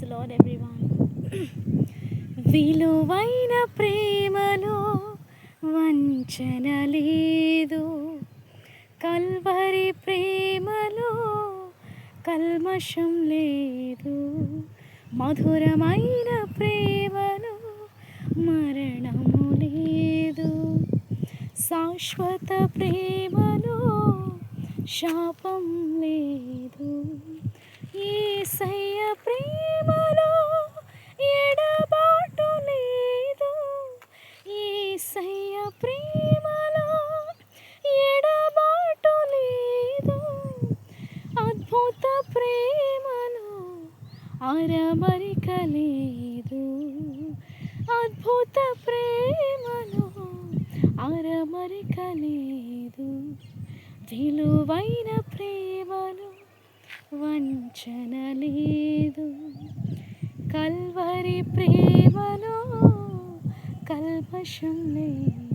The lord everyone. విలువైన ప్రేమలో వంచన లేదు, కల్వరి ప్రేమలో కల్మషం లేదు, మధురమైన ప్రేమలో మరణము లేదు, శాశ్వత ప్రేమలో శాపం లేదు, యేసయ్య ప్రేమలో ఎడబాటు లేదు, యేసయ్య ప్రేమలో ఎడబాటు లేదు, అద్భుత ప్రేమలో అరమరిక లేదు, అద్భుత ప్రేమలో అరమరిక లేదు, విలువైన ప్రేమలో వంచన లేదు, కల్వరి ప్రేమలో కల్మషం లేదు.